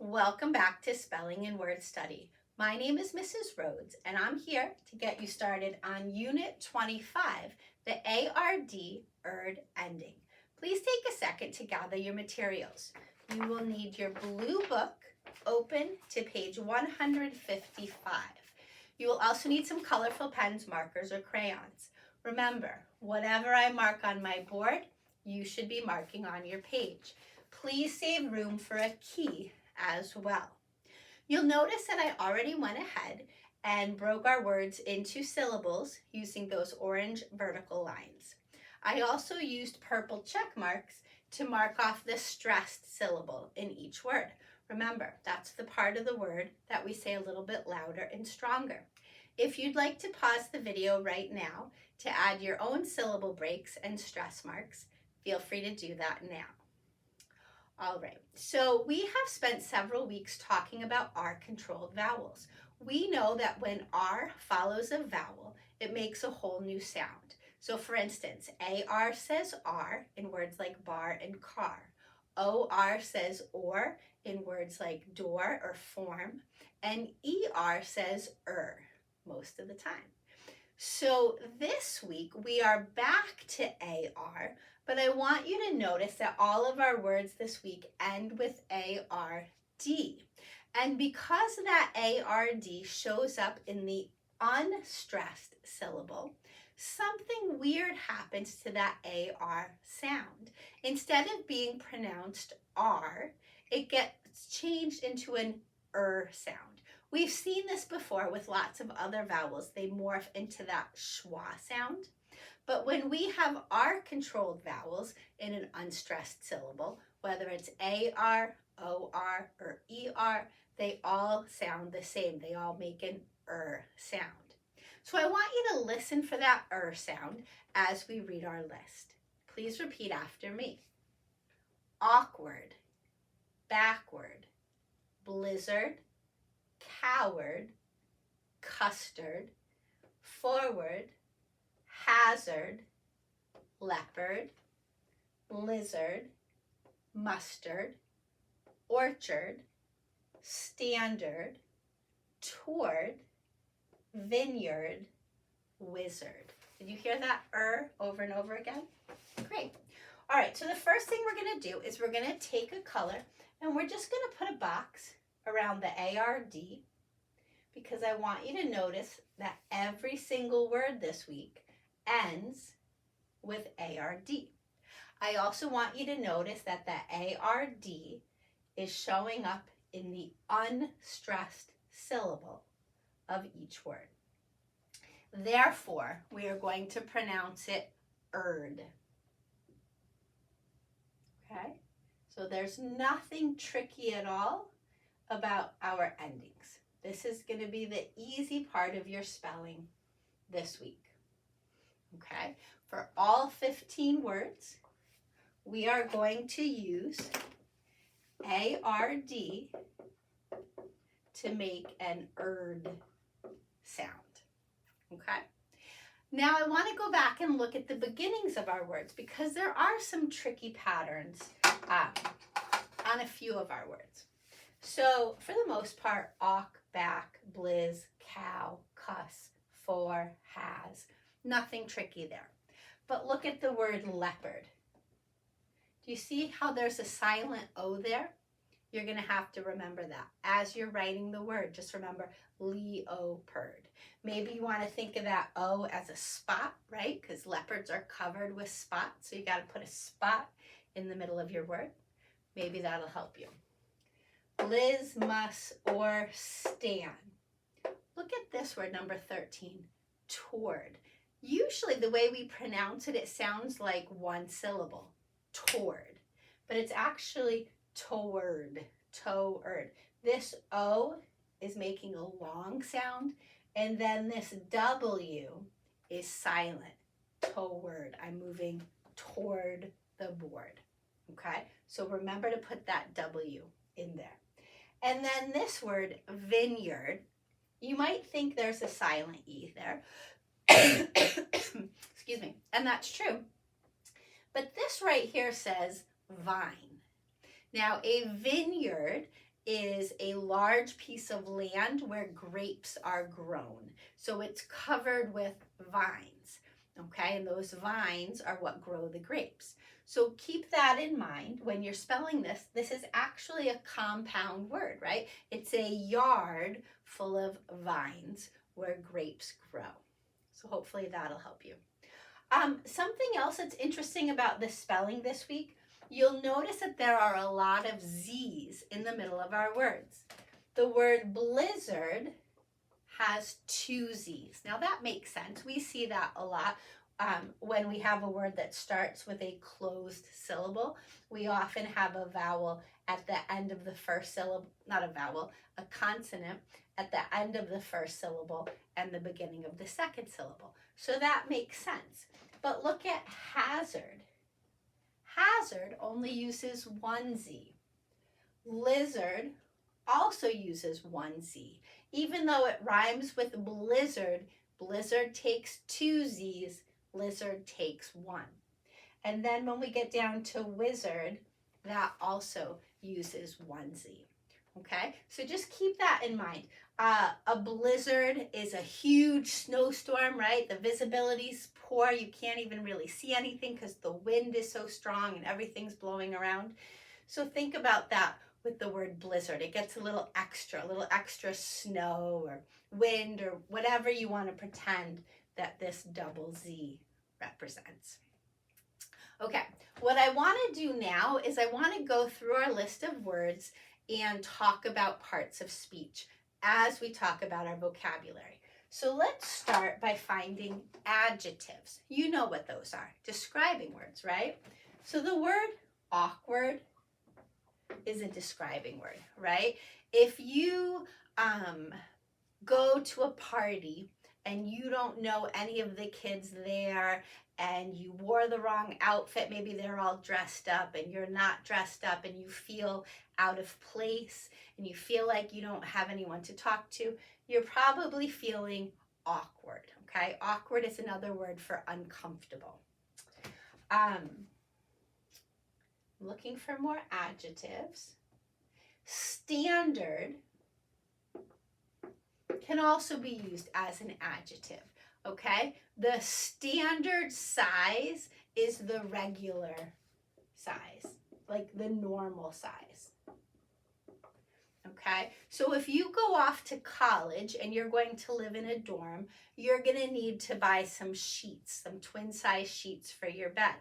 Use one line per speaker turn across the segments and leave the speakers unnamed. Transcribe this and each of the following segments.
Welcome back to Spelling and Word Study. My name is Mrs. Rhoades, and I'm here to get you started on Unit 25, the ARD ending. Please take a second to gather your materials. You will need your blue book open to page 155. You will also need some colorful pens, markers, or crayons. Remember, whatever I mark on my board, you should be marking on your page. Please save room for a key as well. You'll notice that I already went ahead and broke our words into syllables using those orange vertical lines. I also used purple check marks to mark off the stressed syllable in each word. Remember, that's the part of the word that we say a little bit louder and stronger. If you'd like to pause the video right now to add your own syllable breaks and stress marks, feel free to do that now. All right, so we have spent several weeks talking about R-controlled vowels. We know that when R follows a vowel, it makes a whole new sound. So for instance, AR says R in words like bar and car. OR says or in words like door or form. And ER says most of the time. So this week we are back to AR, but I want you to notice that all of our words this week end with ARD. And because that ARD shows up in the unstressed syllable, something weird happens to that AR sound. Instead of being pronounced R, it gets changed into an sound. We've seen this before with lots of other vowels. They morph into that schwa sound. But when we have R-controlled vowels in an unstressed syllable, whether it's AR, OR, or ER, they all sound the same. They all make an sound. So I want you to listen for that sound as we read our list. Please repeat after me. Awkward, backward, blizzard, coward, custard, forward, hazard, leopard, lizard, mustard, orchard, standard, toward, vineyard, wizard. Did you hear that over and over again? Great. All right, so the first thing we're going to do is we're going to take a color and we're just going to put a box around the ARD because I want you to notice that every single word this week ends with ARD. I also want you to notice that the ARD is showing up in the unstressed syllable of each word. Therefore, we are going to pronounce it ERD. Okay? So there's nothing tricky at all about our endings. This is going to be the easy part of your spelling this week. Okay, for all 15 words, we are going to use ARD to make an ERD sound. Okay, now I want to go back and look at the beginnings of our words because there are some tricky patterns on a few of our words. So for the most part, awk, back, blizz, cow, cuss, for, has, nothing tricky there. But look at the word leopard. Do you see how there's a silent O there? You're going to have to remember that. As you're writing the word, just remember leopard. Maybe you want to think of that O as a spot, right? Because leopards are covered with spots. So you got to put a spot in the middle of your word. Maybe that'll help you. Blizz, muss, or stand. Look at this word, number 13, toward. Usually the way we pronounce it, it sounds like one syllable, toward, but it's actually toward. This O is making a long sound, and then this W is silent, toward. I'm moving toward the board, okay? So remember to put that W in there. And then this word, vineyard, you might think there's a silent E there. Excuse me. And that's true. But this right here says vine. Now, a vineyard is a large piece of land where grapes are grown. So it's covered with vines, okay? And those vines are what grow the grapes. So keep that in mind when you're spelling this. This is actually a compound word, right? It's a yard full of vines where grapes grow. So hopefully that'll help you. Something else that's interesting about the spelling this week, you'll notice that there are a lot of Z's in the middle of our words. The word blizzard has 2 Z's. Now that makes sense. We see that a lot when we have a word that starts with a closed syllable. We often have a vowel at the end of the first syllable, not a vowel, a consonant at the end of the first syllable and the beginning of the second syllable. So that makes sense. But look at hazard. Hazard only uses 1 Z. Lizard also uses 1 Z. Even though it rhymes with blizzard, blizzard takes 2 Z's, lizard takes 1. And then when we get down to wizard, that also uses 1 Z. Okay, so just keep that in mind. A blizzard is a huge snowstorm, right? The visibility's poor. You can't even really see anything because the wind is so strong and everything's blowing around. So think about that with the word blizzard. It gets a little extra snow or wind or whatever you want to pretend that this double Z represents. Okay, what I want to do now is I want to go through our list of words and talk about parts of speech as we talk about our vocabulary. So let's start by finding adjectives. You know what those are, describing words, right? So the word awkward is a describing word, right? If you go to a party and you don't know any of the kids there and you wore the wrong outfit, maybe they're all dressed up and you're not dressed up and you feel out of place and you feel like you don't have anyone to talk to, you're probably feeling awkward, okay? Awkward is another word for uncomfortable. Looking for more adjectives. Standard can also be used as an adjective, okay? The standard size is the regular size, like the normal size, okay? So if you go off to college and you're going to live in a dorm, you're gonna need to buy some sheets, some twin size sheets for your bed.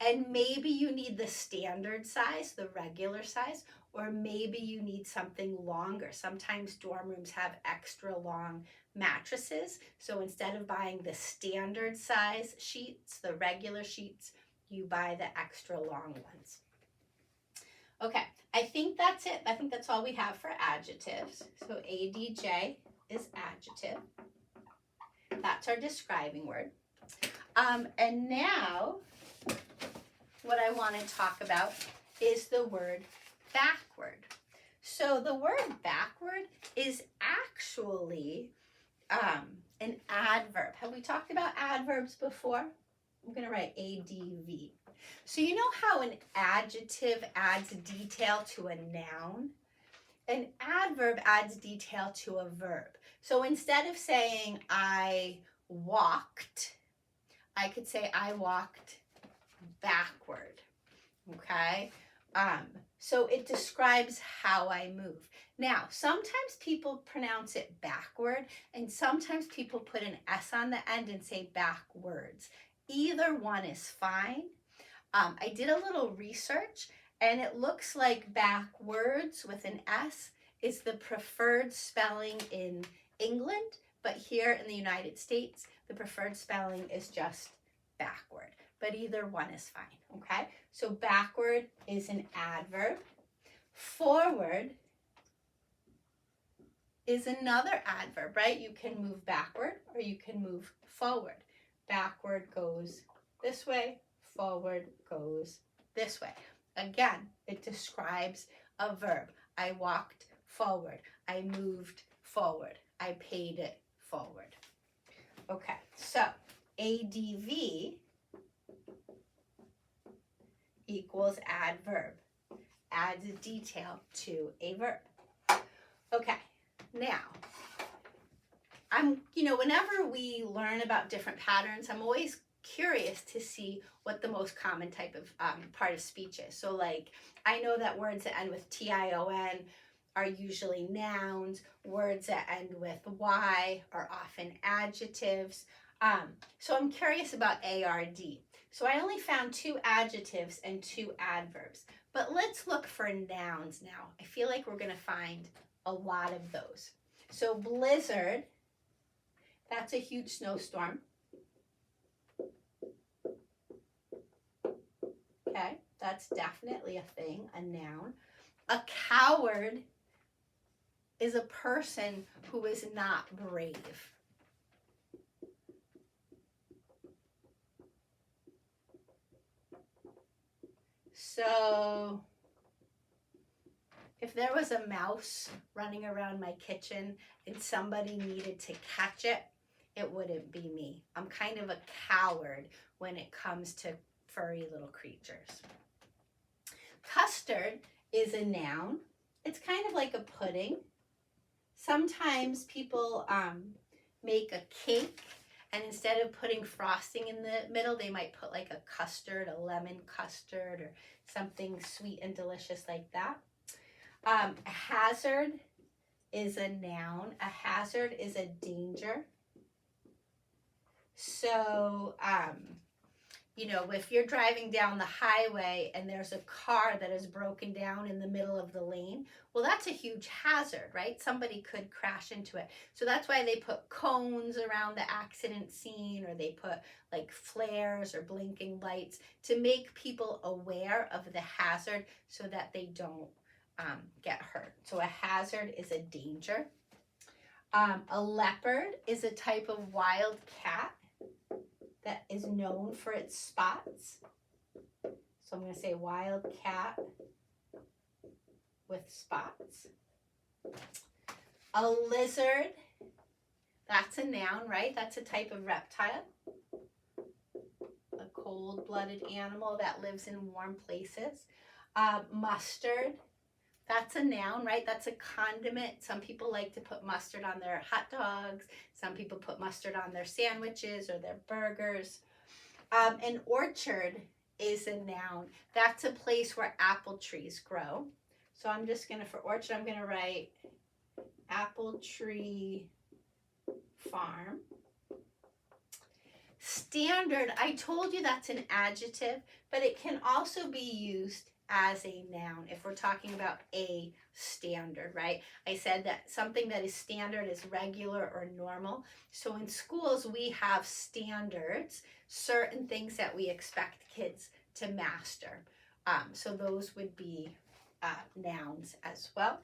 And maybe you need the standard size, the regular size, or maybe you need something longer. Sometimes dorm rooms have extra long mattresses. So instead of buying the standard size sheets, the regular sheets, you buy the extra long ones. Okay, I think that's it. I think that's all we have for adjectives. So ADJ is adjective. That's our describing word. And now, what I want to talk about is the word backward. So the word backward is actually an adverb. Have we talked about adverbs before? I'm going to write ADV. So you know how an adjective adds detail to a noun? An adverb adds detail to a verb. So instead of saying I walked, I could say I walked backward, okay? So it describes how I move. Now, sometimes people pronounce it backward, and sometimes people put an S on the end and say backwards. Either one is fine. I did a little research, and it looks like backwards with an S is the preferred spelling in England, but here in the United States, the preferred spelling is just backward. But either one is fine, okay? So backward is an adverb. Forward is another adverb, right? You can move backward or you can move forward. Backward goes this way, forward goes this way. Again, it describes a verb. I walked forward. I moved forward. I paid it forward. Okay, so ADV equals adverb, adds a detail to a verb. Okay, now, whenever we learn about different patterns, I'm always curious to see what the most common type of part of speech is. So like, I know that words that end with tion are usually nouns. Words that end with y are often adjectives. So I'm curious about ARD. So I only found 2 adjectives and 2 adverbs. But let's look for nouns now. I feel like we're going to find a lot of those. So blizzard, that's a huge snowstorm. Okay, that's definitely a thing, a noun. A coward is a person who is not brave. So if there was a mouse running around my kitchen and somebody needed to catch it, it wouldn't be me. I'm kind of a coward when it comes to furry little creatures. Custard is a noun. It's kind of like a pudding. Sometimes people make a cake, and instead of putting frosting in the middle, they might put like a custard, a lemon custard, or something sweet and delicious like that. A hazard is a noun. A hazard is a danger. So, if you're driving down the highway and there's a car that is broken down in the middle of the lane, well, that's a huge hazard, right? Somebody could crash into it. So that's why they put cones around the accident scene, or they put like flares or blinking lights to make people aware of the hazard so that they don't get hurt. So a hazard is a danger. A leopard is a type of wild cat that is known for its spots. So I'm going to say wild cat with spots. A lizard, that's a noun, right? That's a type of reptile. A cold-blooded animal that lives in warm places. Mustard, that's a noun, right? That's a condiment. Some people like to put mustard on their hot dogs. Some people put mustard on their sandwiches or their burgers. An orchard is a noun. That's a place where apple trees grow. So I'm just going to, for orchard, I'm going to write apple tree farm. Standard, I told you that's an adjective, but it can also be used as a noun if we're talking about a standard, right? I said that something that is standard is regular or normal. So in schools, we have standards, certain things that we expect kids to master. So those would be nouns as well.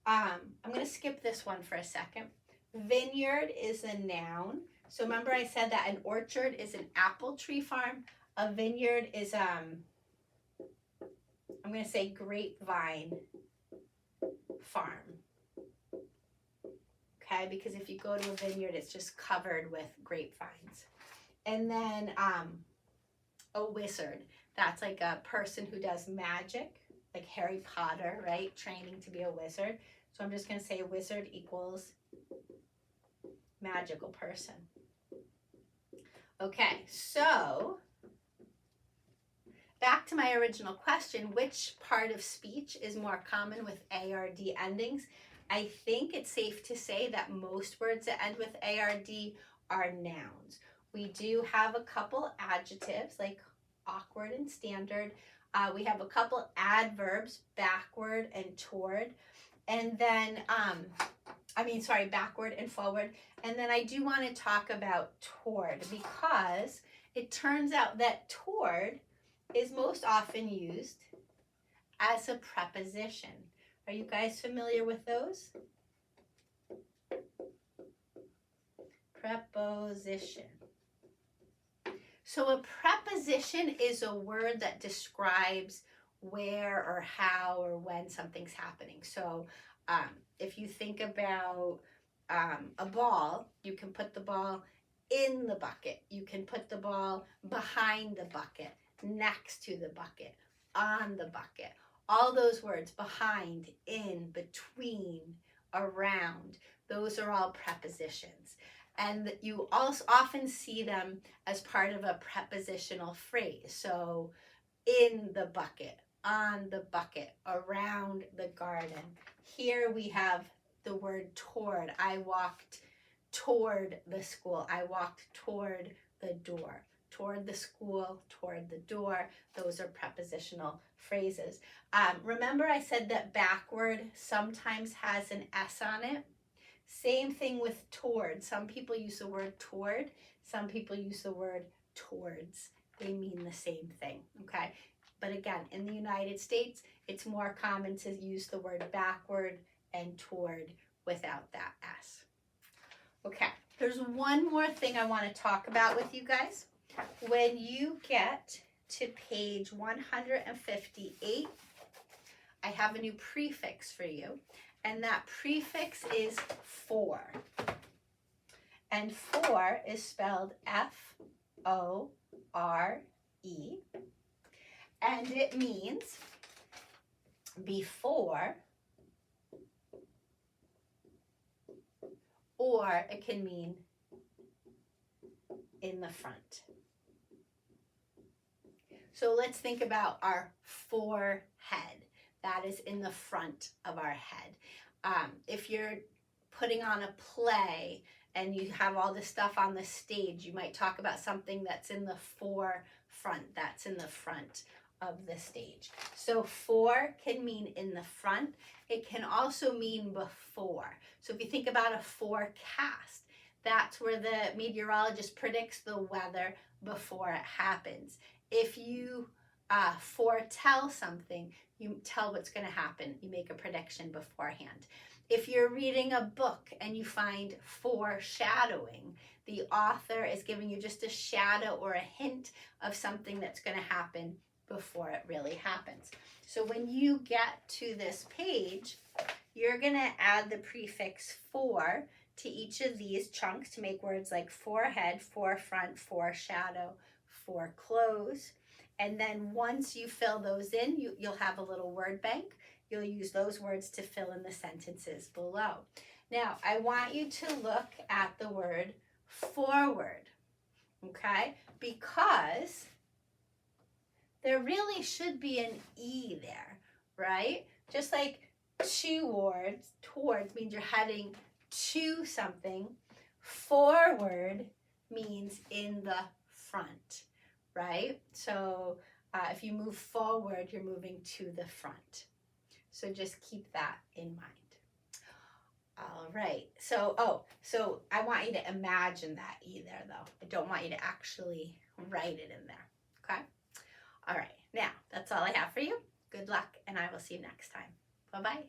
I'm going to skip this one for a second. Vineyard is a noun. So remember I said that an orchard is an apple tree farm. A vineyard is I'm going to say grapevine farm. Okay, because if you go to a vineyard, it's just covered with grapevines. And then a wizard, that's like a person who does magic, like Harry Potter, right? Training to be a wizard. So I'm just going to say wizard equals magical person. Okay, so back to my original question, which part of speech is more common with ARD endings? I think it's safe to say that most words that end with ARD are nouns. We do have a couple adjectives like awkward and standard. We have a couple adverbs, backward and toward. And then, backward and forward. And then I do want to talk about toward, because it turns out that toward is most often used as a preposition. Are you guys familiar with those? Preposition. So a preposition is a word that describes where or how or when something's happening. So if you think about a ball, you can put the ball in the bucket. You can put the ball behind the bucket, next to the bucket, on the bucket. All those words, behind, in, between, around, those are all prepositions. And you also often see them as part of a prepositional phrase. So, in the bucket, on the bucket, around the garden. Here we have the word toward. I walked toward the school. I walked toward the door. Toward the school, toward the door. Those are prepositional phrases. Remember I said that backward sometimes has an S on it? Same thing with toward. Some people use the word toward. Some people use the word towards. They mean the same thing, okay? But again, in the United States, it's more common to use the word backward and toward without that S. Okay, there's one more thing I want to talk about with you guys. When you get to page 158, I have a new prefix for you, and that prefix is FORE. And FORE is spelled F-O-R-E, and it means before, or it can mean in the front. So let's think about our forehead. That is in the front of our head. If you're putting on a play and you have all this stuff on the stage, you might talk about something that's in the forefront, that's in the front of the stage. So fore can mean in the front. It can also mean before. So if you think about a forecast, that's where the meteorologist predicts the weather before it happens. If you foretell something, you tell what's going to happen. You make a prediction beforehand. If you're reading a book and you find foreshadowing, the author is giving you just a shadow or a hint of something that's going to happen before it really happens. So when you get to this page, you're going to add the prefix FORE to each of these chunks to make words like forehead, forefront, foreshadow, foreclose. And then once you fill those in, you'll have a little word bank. You'll use those words to fill in the sentences below. Now, I want you to look at the word forward, okay? Because there really should be an E there, right? Just like towards means you're heading to something. Forward means in the front, right? So if you move forward, you're moving to the front. So just keep that in mind. All right. So I want you to imagine that E there, though. I don't want you to actually write it in there, okay? All right. Now, that's all I have for you. Good luck, and I will see you next time. Bye-bye.